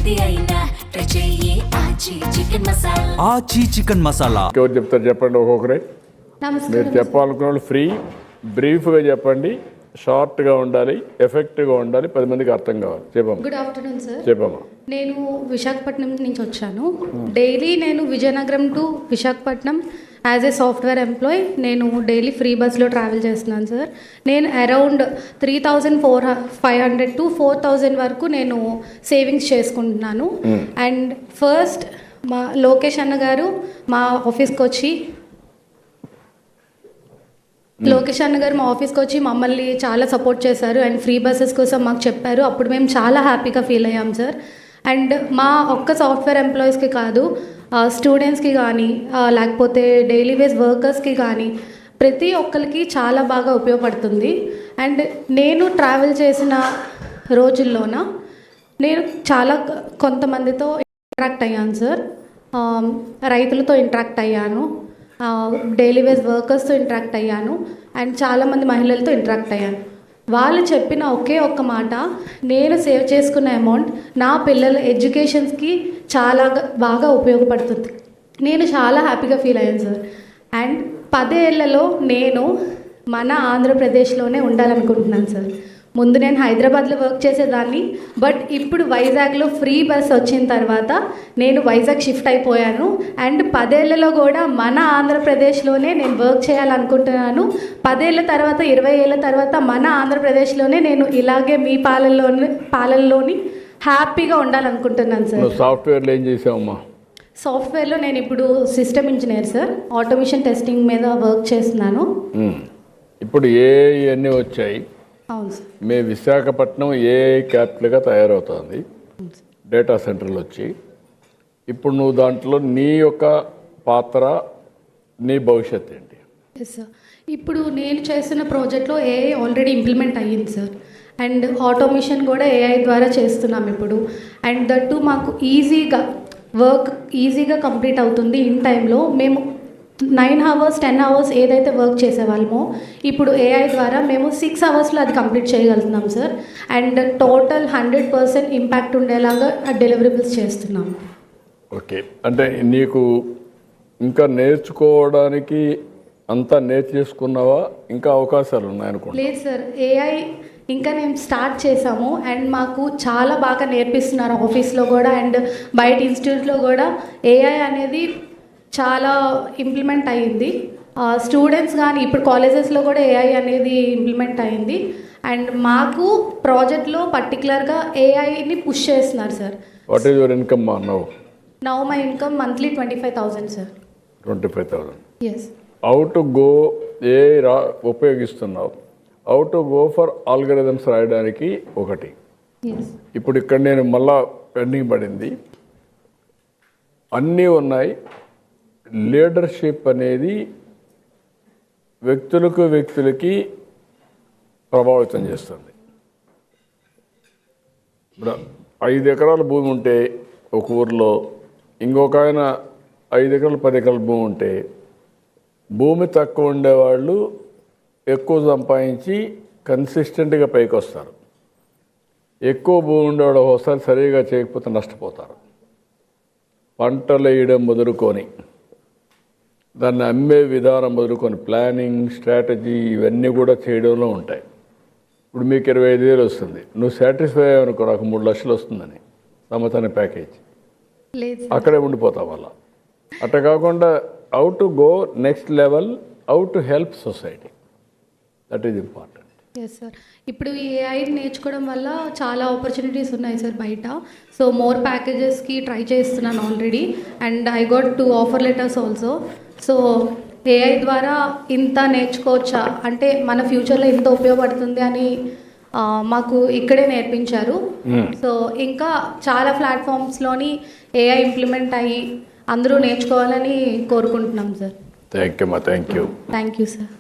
ఏది అయినా ట్రై చెయ్యి ఆచి చికెన్ మసాలా. ఆచి చికెన్ మసాలా. ఎవరు చెప్తారు చెప్పండి ఒక్కొక్కరే. మీరు చెప్పాలనుకున్న వాళ్ళు ఫ్రీ, బ్రీఫ్గా చెప్పండి, షార్ట్గా ఉండాలి, ఎఫెక్ట్గా ఉండాలి, 10 మందికి అర్థం కావాలి. చెప్పమ్మా. Good afternoon sir. చెప్పమ్మా. నేను విశాఖపట్నం నుంచి వచ్చాను. డైలీ నేను Vizianagaram to Visakhapatnam as a software employee నేను డైలీ ఫ్రీ బస్లో ట్రావెల్ చేస్తున్నాను సార్. నేను అరౌండ్ 3,500 to 4,000 వరకు నేను సేవింగ్స్ చేసుకుంటున్నాను. అండ్ ఫస్ట్ మా లోకేష్ అన్న గారు మా ఆఫీస్కి వచ్చి మమ్మల్ని చాలా సపోర్ట్ చేశారు అండ్ ఫ్రీ బస్సెస్ కోసం మాకు చెప్పారు. అప్పుడు మేము చాలా హ్యాపీగా ఫీల్ అయ్యాం సార్. అండ్ మా ఒక్క సాఫ్ట్వేర్ ఎంప్లాయీస్కి కాదు, స్టూడెంట్స్కి కానీ లేకపోతే డైలీ వేస్ వర్కర్స్కి కానీ ప్రతి ఒక్కరికి చాలా బాగా ఉపయోగపడుతుంది. అండ్ నేను ట్రావెల్ చేసిన రోజుల్లోన నేను చాలా కొంతమందితో ఇంటరాక్ట్ అయ్యాను సార్. రైతులతో ఇంటరాక్ట్ అయ్యాను, డైలీ వేస్ వర్కర్స్తో ఇంటరాక్ట్ అయ్యాను అండ్ చాలామంది మహిళలతో ఇంటరాక్ట్ అయ్యాను. వాళ్ళు చెప్పిన ఒకే ఒక్క మాట, నేను సేవ్ చేసుకున్న అమౌంట్ నా పిల్లల ఎడ్యుకేషన్స్కి చాలా బాగా ఉపయోగపడుతుంది. నేను చాలా హ్యాపీగా ఫీల్ అయ్యాను సార్. అండ్ 10 ఏళ్లలో నేను మన ఆంధ్రప్రదేశ్లోనే ఉండాలనుకుంటున్నాను సార్. ముందు నేను హైదరాబాద్లో వర్క్ చేసేదాన్ని, బట్ ఇప్పుడు వైజాగ్లో ఫ్రీ బస్ వచ్చిన తర్వాత నేను వైజాగ్ షిఫ్ట్ అయిపోయాను. అండ్ 10 ఏళ్లలో కూడా మన ఆంధ్రప్రదేశ్లోనే నేను వర్క్ చేయాలనుకుంటున్నాను. 10 ఏళ్ళ తర్వాత 20 ఏళ్ళ తర్వాత మన ఆంధ్రప్రదేశ్లోనే నేను ఇలాగే మీ పాలనలోని హ్యాపీగా ఉండాలనుకుంటున్నాను సార్. సాఫ్ట్వేర్లో ఏం చేసావమ్మా? సాఫ్ట్వేర్లో నేను ఇప్పుడు system engineer sir, automation testing మీద వర్క్ చేస్తున్నాను. ఇప్పుడు అన్నీ వచ్చాయి. అవును సార్. మీ విశాఖపట్నం క్యాపిటల్గా తయారవుతుంది, డేటా సెంటర్లు వచ్చి. ఇప్పుడు నువ్వు దాంట్లో నీ యొక్క పాత్ర, నీ భవిష్యత్ ఏంటి? Yes sir. ఇప్పుడు నేను చేస్తున్న ప్రాజెక్ట్లో ఏఐ ఆల్రెడీ ఇంప్లిమెంట్ అయ్యింది సార్. అండ్ ఆటోమేషన్ కూడా ఏఐ ద్వారా చేస్తున్నాం ఇప్పుడు. అండ్ దట్టు మాకు వర్క్ ఈజీగా కంప్లీట్ అవుతుంది ఇన్ టైంలో. మేము 9 hours 10 hours ఏదైతే వర్క్ చేసేవాళ్ళమో ఇప్పుడు ఏఐ ద్వారా మేము 6 hours అది కంప్లీట్ చేయగలుగుతున్నాం సార్. అండ్ టోటల్ 100% ఇంపాక్ట్ ఉండేలాగా డెలివరబుల్స్ చేస్తున్నాం. ఓకే, అంటే నీకు ఇంకా నేర్చుకోవడానికి అంతా నేర్చేసుకున్నావా? ఇంకా అవకాశాలు ఉన్నాయనుకో? లేదు సార్, ఏఐ ఇంకా మేము స్టార్ట్ చేసాము అండ్ మాకు చాలా బాగా నేర్పిస్తున్నారు ఆఫీస్లో కూడా అండ్ బయట ఇన్స్టిట్యూట్లో కూడా. ఏఐ అనేది చాలా ఇంప్లిమెంట్ అయ్యింది. స్టూడెంట్స్ కానీ ఇప్పుడు కాలేజెస్లో కూడా ఏఐ అనేది ఇంప్లిమెంట్ అయ్యింది. అండ్ మాకు ప్రాజెక్ట్లో పర్టికులర్గా ఏఐని పుష్ చేస్తున్నారు sir. What is your income now my income monthly 25,000 sir. 25,000. Yes. How to go ఉపయోగిస్తున్నావు? How to go for algorithms రాయడానికి ఒకటి. ఇప్పుడు ఇక్కడ నేను మళ్ళా పెండింగ్ పడింది, అన్నీ ఉన్నాయి. లీడర్షిప్ అనేది వ్యక్తులకి ప్రభావితం చేస్తుంది. ఇప్పుడు 5 ఎకరాల భూమి ఉంటే ఒక ఊరిలో, ఇంకొక ఆయన 5 ఎకరాలు 10 ఎకరాల భూమి ఉంటే, భూమి తక్కువ ఉండేవాళ్ళు ఎక్కువ సంపాదించి కన్సిస్టెంట్గా పైకి వస్తారు. ఎక్కువ భూమి ఉండేవాళ్ళు ఒకసారి సరిగా చేయకపోతే నష్టపోతారు. పంటలు వేయడం మొదలుకొని దాన్ని అమ్మే విధానం మొదలుకొని ప్లానింగ్, స్ట్రాటజీ ఇవన్నీ కూడా చేయడంలో ఉంటాయి. ఇప్పుడు మీకు 25,000 వస్తుంది, నువ్వు సాటిస్ఫై అయ్యావనుకో, నాకు 3 లక్షలు వస్తుందని సంవత్సరానికి ప్యాకేజ్, అక్కడే ఉండిపోతావు. అలా అట్లా కాకుండా how to go next level, how to help society, that is important. Yes sir. ఇప్పుడు ఈ ఏఐ నేర్చుకోవడం వల్ల చాలా ఆపర్చునిటీస్ ఉన్నాయి సార్ బయట. సో మోర్ ప్యాకేజెస్కి ట్రై చేస్తున్నాను already and I got 2 offer letters also. So AI ద్వారా ఇంత నేర్చుకోవచ్చా అంటే మన ఫ్యూచర్లో ఇంత ఉపయోగపడుతుంది అని మాకు ఇక్కడే నేర్పించారు. సో ఇంకా చాలా ప్లాట్ఫామ్స్లోని ఏఐ ఇంప్లిమెంట్ అయ్యి అందరూ నేర్చుకోవాలని కోరుకుంటున్నాం sir. Thank you. Thank you sir.